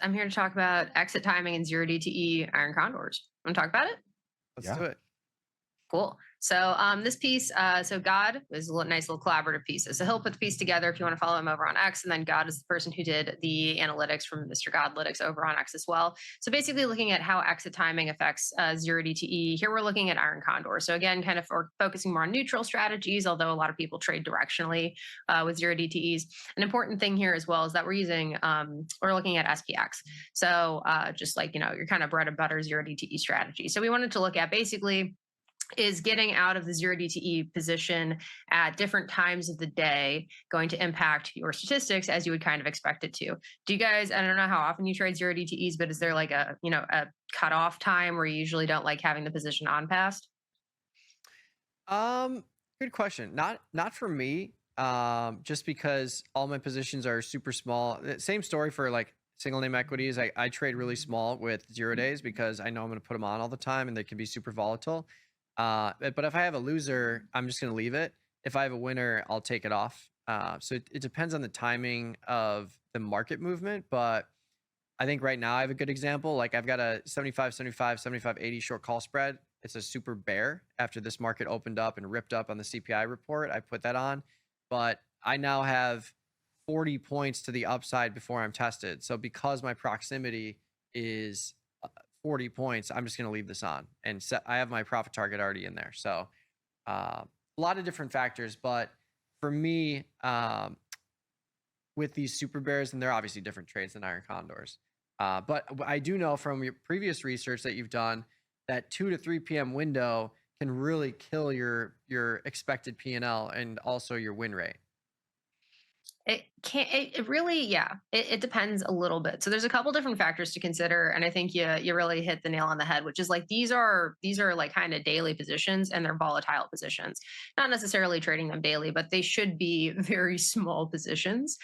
I'm here to talk about exit timing and zero DTE iron condors. Want to talk about it? Let's Yeah. do it. Cool. So this piece, so God is a nice little collaborative piece. So he'll put the piece together if you want to follow him over on X, and then God is the person who did the analytics from Mr. Godlytics over on X as well. So basically looking at how exit timing affects zero DTE. Here we're looking at iron condor. So again, kind of focusing more on neutral strategies, although a lot of people trade directionally with zero DTEs. An important thing here as well is that we're looking at SPX. So just like, your kind of bread and butter zero DTE strategy. So we wanted to look at basically is getting out of the zero DTE position at different times of the day going to impact your statistics as you would kind of expect it to. Do you guys, I don't know how often you trade zero DTEs, but is there like a cutoff time where you usually don't like having the position on past? Good question. Not for me. Just because all my positions are super small. Same story for like single name equities. I trade really small with 0 days because I know I'm going to put them on all the time and they can be super volatile. But if I have a loser, I'm just going to leave it. If I have a winner, I'll take it off. So it depends on the timing of the market movement. But I think right now I have a good example. Like I've got a 75, 75, 75, 80 short call spread. It's a super bear after this market opened up and ripped up on the CPI report. I put that on, but I now have 40 points to the upside before I'm tested. So because my proximity is 40 points, I'm just going to leave this on and I have my profit target already in there. So a lot of different factors, but for me, with these super bears, and they're obviously different trades than iron condors. But I do know from your previous research that you've done that 2 to 3 p.m. window can really kill your expected P&L and also your win rate. It really, yeah, it depends a little bit. So there's a couple different factors to consider. And I think you really hit the nail on the head, which is like, these are like kind of daily positions and they're volatile positions, not necessarily trading them daily, but they should be very small positions.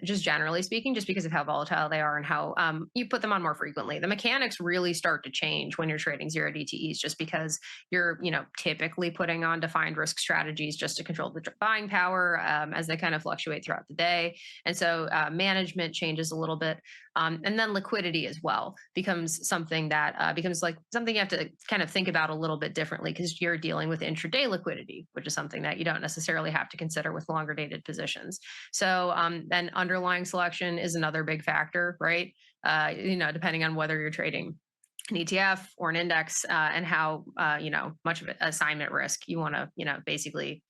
Just generally speaking, just because of how volatile they are and how you put them on more frequently. The mechanics really start to change when you're trading zero DTEs, just because you're, typically putting on defined risk strategies just to control the buying power as they kind of fluctuate throughout the day. And so management changes a little bit. And then liquidity as well becomes something that becomes like something you have to kind of think about a little bit differently because you're dealing with intraday liquidity, which is something that you don't necessarily have to consider with longer dated positions. So then underlying selection is another big factor, right? Depending on whether you're trading an ETF or an index and how much of assignment risk you want to basically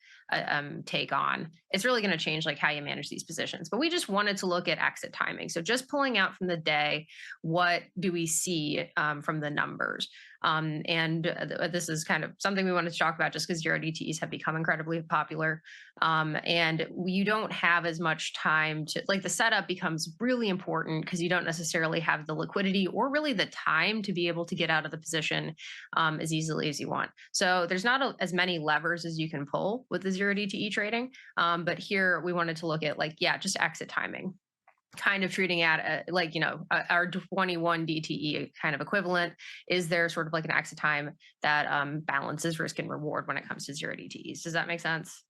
take on. It's really going to change like how you manage these positions. But we just wanted to look at exit timing. So just pulling out from the day, what do we see from the numbers? This is kind of something we wanted to talk about just because zero DTEs have become incredibly popular. And you don't have as much time to, like, the setup becomes really important because you don't necessarily have the liquidity or really the time to be able to get out of the position as easily as you want. So there's not as many levers as you can pull with the zero DTE trading. But here we wanted to look at just exit timing, kind of treating at our 21 DTE kind of equivalent. Is there sort of like an exit time that balances risk and reward when it comes to zero DTEs? Does that make sense?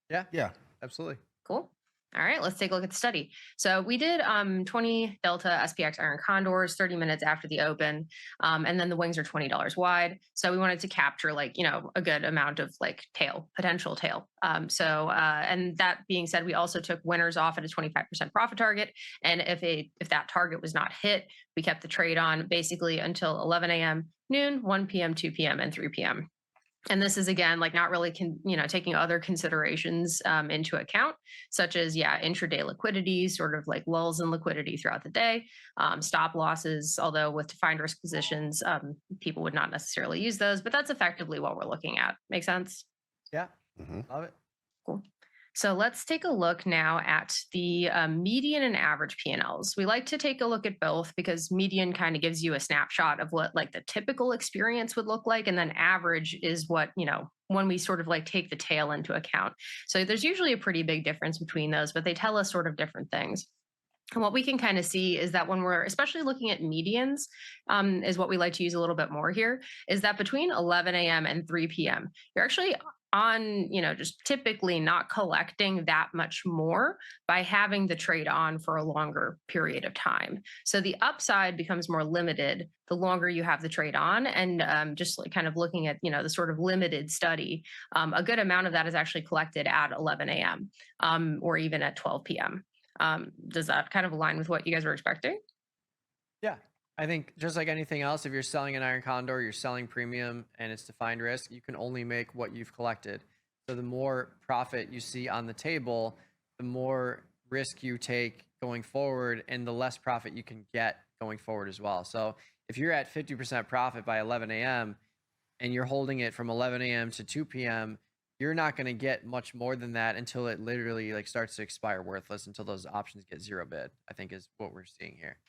Yeah, absolutely. Cool. All right, let's take a look at the study. So we did 20 Delta SPX iron condors 30 minutes after the open, and then the wings are $20 wide. So we wanted to capture a good amount of potential tail. And that being said, we also took winners off at a 25% profit target. And if that target was not hit, we kept the trade on basically until 11 a.m., noon, 1 p.m., 2 p.m., and 3 p.m. And this is, again, not really, taking other considerations into account, such as, intraday liquidity, sort of like lulls in liquidity throughout the day, stop losses, although with defined risk positions, people would not necessarily use those, but that's effectively what we're looking at. Make sense? Yeah, love it. Cool. So let's take a look now at the median and average P&Ls. We like to take a look at both because median kind of gives you a snapshot of what the typical experience would look like. And then average is what, when we sort of take the tail into account. So there's usually a pretty big difference between those, but they tell us sort of different things. And what we can kind of see is that when we're especially looking at medians, is what we like to use a little bit more here, is that between 11 a.m. and 3 p.m., you're actually on, just typically not collecting that much more by having the trade on for a longer period of time. So the upside becomes more limited the longer you have the trade on. And just like kind of looking at, the sort of limited study, a good amount of that is actually collected at 11 a.m. Or even at 12 p.m. Does that kind of align with what you guys were expecting? Yeah. I think just like anything else, if you're selling an iron condor, you're selling premium and it's defined risk, you can only make what you've collected. So the more profit you see on the table, the more risk you take going forward and the less profit you can get going forward as well. So if you're at 50% profit by 11 a.m. and you're holding it from 11 a.m. to 2 p.m., you're not going to get much more than that until it literally like starts to expire worthless, until those options get zero bid, I think is what we're seeing here.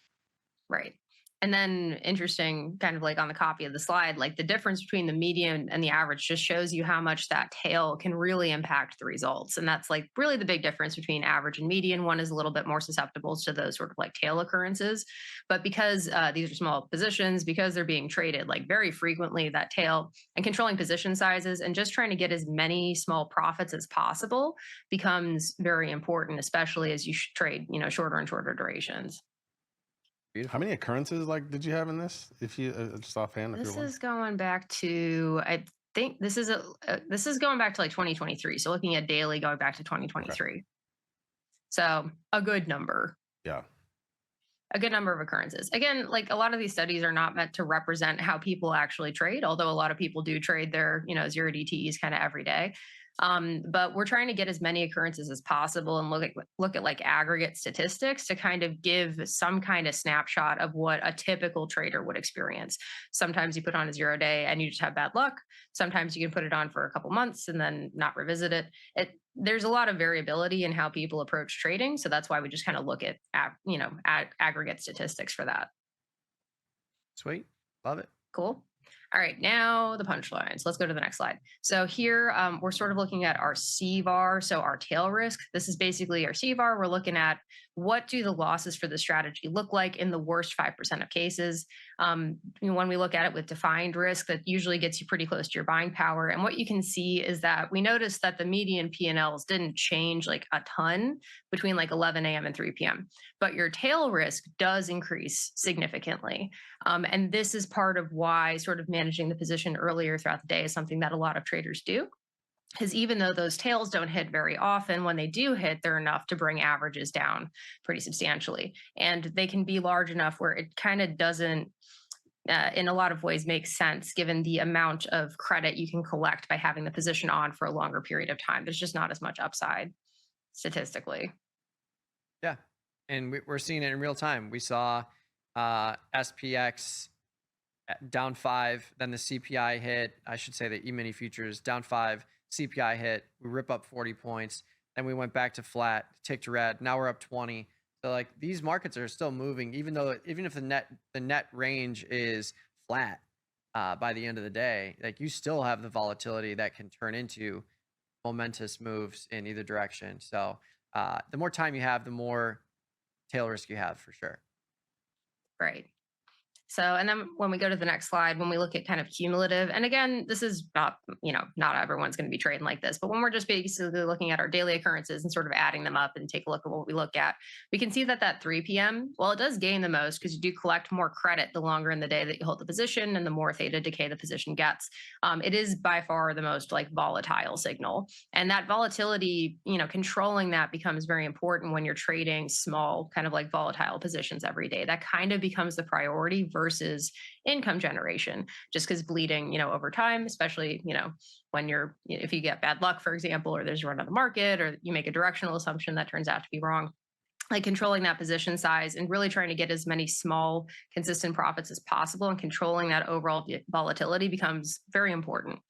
Right. And then interesting, kind of like on the copy of the slide, like the difference between the median and the average just shows you how much that tail can really impact the results. And that's like really the big difference between average and median. One is a little bit more susceptible to those sort of like tail occurrences. But because these are small positions, because they're being traded like very frequently, that tail and controlling position sizes and just trying to get as many small profits as possible becomes very important, especially as you trade, shorter and shorter durations. How Beautiful. many occurrences like did you have in this? If you just offhand, if you're This one. is going back to, I think this is going back to like 2023. So looking at daily going back to Okay. 2023. So Yeah. a good number of occurrences. Again, like a lot of these studies are not meant to represent how people actually trade, although a lot of people do trade their, zero DTEs kind of every day. But we're trying to get as many occurrences as possible and look at like aggregate statistics to kind of give some kind of snapshot of what a typical trader would experience. Sometimes you put on a 0 day and you just have bad luck. Sometimes you can put it on for a couple months and then not revisit it. There's a lot of variability in how people approach trading, so that's why we just kind of look at aggregate statistics for that. Sweet. Love it. Cool. All right, now the punchlines. Let's go to the next slide. So here we're sort of looking at our CVAR, so our tail risk. This is basically our CVAR. We're looking at what do the losses for the strategy look like in the worst 5% of cases. When we look at it with defined risk, that usually gets you pretty close to your buying power. And what you can see is that we noticed that the median P&Ls didn't change like a ton between like 11 a.m. and 3 p.m. But your tail risk does increase significantly. And this is part of why sort of managing the position earlier throughout the day is something that a lot of traders do. Because even though those tails don't hit very often, when they do hit, they're enough to bring averages down pretty substantially. And they can be large enough where it kind of doesn't, in a lot of ways, make sense given the amount of credit you can collect by having the position on for a longer period of time. There's just not as much upside statistically. Yeah. And we're seeing it in real time. We saw SPX down 5, then the CPI hit. I should say the E-mini futures down 5, CPI hit. We rip up 40 points. Then we went back to flat, ticked red. Now we're up 20. So like these markets are still moving, even if the net range is flat by the end of the day, like you still have the volatility that can turn into momentous moves in either direction. So the more time you have, the more tail risk you have for sure. Right. So, and then when we go to the next slide, when we look at kind of cumulative, and again, this is not, not everyone's going to be trading like this, but when we're just basically looking at our daily occurrences and sort of adding them up and take a look at what we look at, we can see that 3 p.m., well, it does gain the most because you do collect more credit the longer in the day that you hold the position and the more theta decay the position gets. It is by far the most like volatile signal. And that volatility, controlling that becomes very important when you're trading small kind of like volatile positions every day. That kind of becomes the priority versus income generation, just because bleeding, over time, especially, when if you get bad luck, for example, or there's a run on the market, or you make a directional assumption that turns out to be wrong, like controlling that position size and really trying to get as many small consistent profits as possible and controlling that overall volatility becomes very important.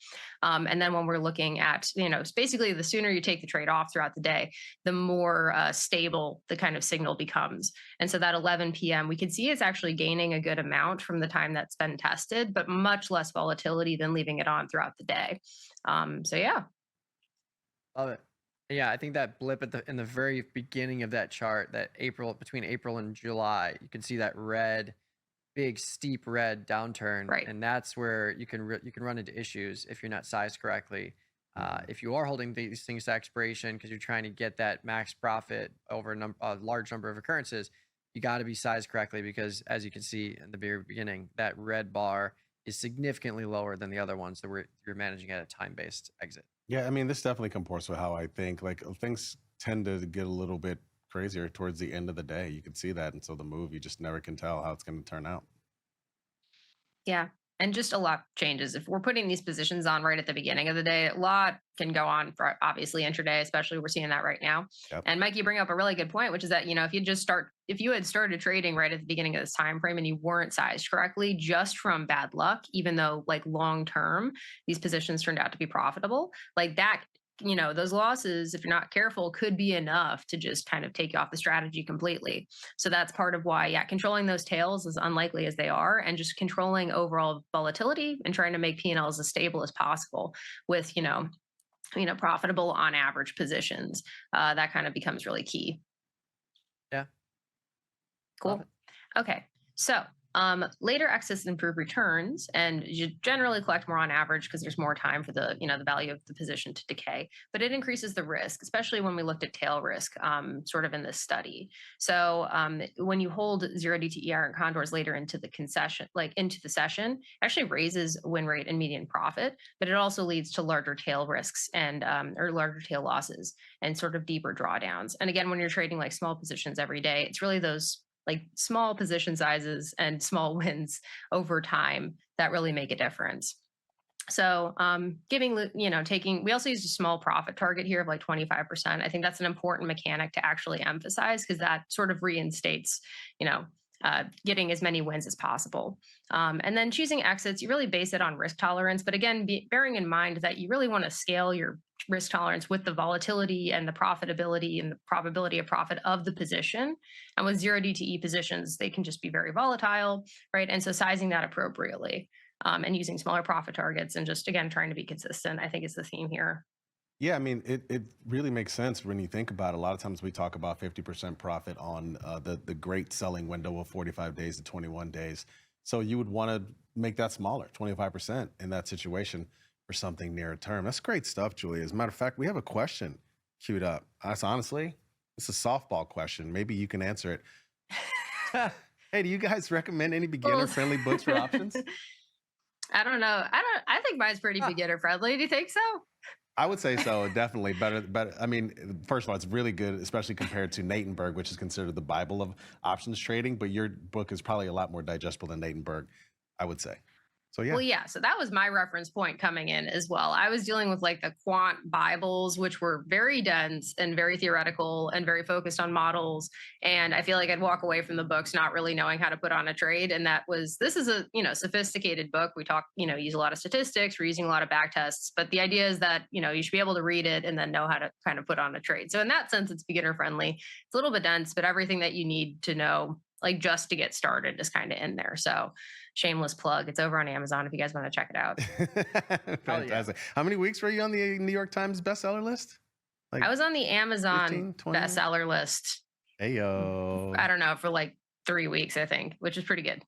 And then when we're looking at, basically the sooner you take the trade off throughout the day, the more stable the kind of signal becomes. And so that 11 p.m., we can see it's actually gaining a good amount from the time that's been tested, but much less volatility than leaving it on throughout the day. So yeah. Love it. Yeah, I think that blip in the very beginning of that chart, that between April and July, you can see that big steep red downturn, Right. and that's where you can run into issues if you're not sized correctly. If you are holding these things to expiration because you're trying to get that max profit over a large number of occurrences, you got to be sized correctly because, as you can see in the very beginning, that red bar is significantly lower than the other ones that you're managing at a time-based exit. Yeah, I mean, this definitely comports with how I think. Like things tend to get a little bit crazier towards the end of the day. You can see that, and so the move, you just never can tell how it's going to turn out. Yeah. And just a lot changes. If we're putting these positions on right at the beginning of the day, a lot can go on for obviously intraday, especially we're seeing that right now. Yep. And Mike, you bring up a really good point, which is that, if you had started trading right at the beginning of this time frame and you weren't sized correctly just from bad luck, even though like long term, these positions turned out to be profitable, like that, those losses, if you're not careful, could be enough to just kind of take you off the strategy completely. So that's part of why, yeah, controlling those tails, as unlikely as they are, and just controlling overall volatility and trying to make P&Ls as stable as possible with, profitable on average positions. That kind of becomes really key. Yeah. Cool. Okay. So later exits improve returns, and you generally collect more on average because there's more time for the value of the position to decay. But it increases the risk, especially when we looked at tail risk, sort of in this study. So when you hold zero DTE and condors later into the session, it actually raises win rate and median profit, but it also leads to larger tail risks and or larger tail losses and sort of deeper drawdowns. And again, when you're trading like small positions every day, it's really those like small position sizes and small wins over time that really make a difference. So we also used a small profit target here of like 25%. I think that's an important mechanic to actually emphasize because that sort of reinstates, getting as many wins as possible. And then choosing exits, you really base it on risk tolerance. But again, bearing in mind that you really want to scale your risk tolerance with the volatility and the profitability and the probability of profit of the position. And with zero DTE positions, they can just be very volatile, right? And so sizing that appropriately and using smaller profit targets and just, again, trying to be consistent, I think is the theme here. Yeah, I mean, it really makes sense when you think about it. A lot of times we talk about 50% profit on the great selling window of 45 days to 21 days. So you would want to make that smaller, 25% in that situation for something near term. That's great stuff, Julia. As a matter of fact, we have a question queued up. Honestly, it's a softball question. Maybe you can answer it. Hey, do you guys recommend any beginner-friendly books for options? I don't know. I think mine's pretty beginner friendly. Do you think so? I would say so, definitely better. I mean, first of all, it's really good, especially compared to Natenberg, which is considered the Bible of options trading. But your book is probably a lot more digestible than Natenberg, I would say. So yeah. Well, yeah. So that was my reference point coming in as well. I was dealing with like the quant Bibles, which were very dense and very theoretical and very focused on models. And I feel like I'd walk away from the books not really knowing how to put on a trade. And this is a, sophisticated book. We talk, use a lot of statistics, we're using a lot of back tests, but the idea is that, you should be able to read it and then know how to kind of put on a trade. So in that sense, it's beginner friendly. It's a little bit dense, but everything that you need to know, like just to get started, is kind of in there. So shameless plug. It's over on Amazon if you guys want to check it out. Fantastic. How many weeks were you on the New York Times bestseller list? Like I was on the Amazon 15, bestseller list. Heyo. I don't know, for like 3 weeks, I think, which is pretty good.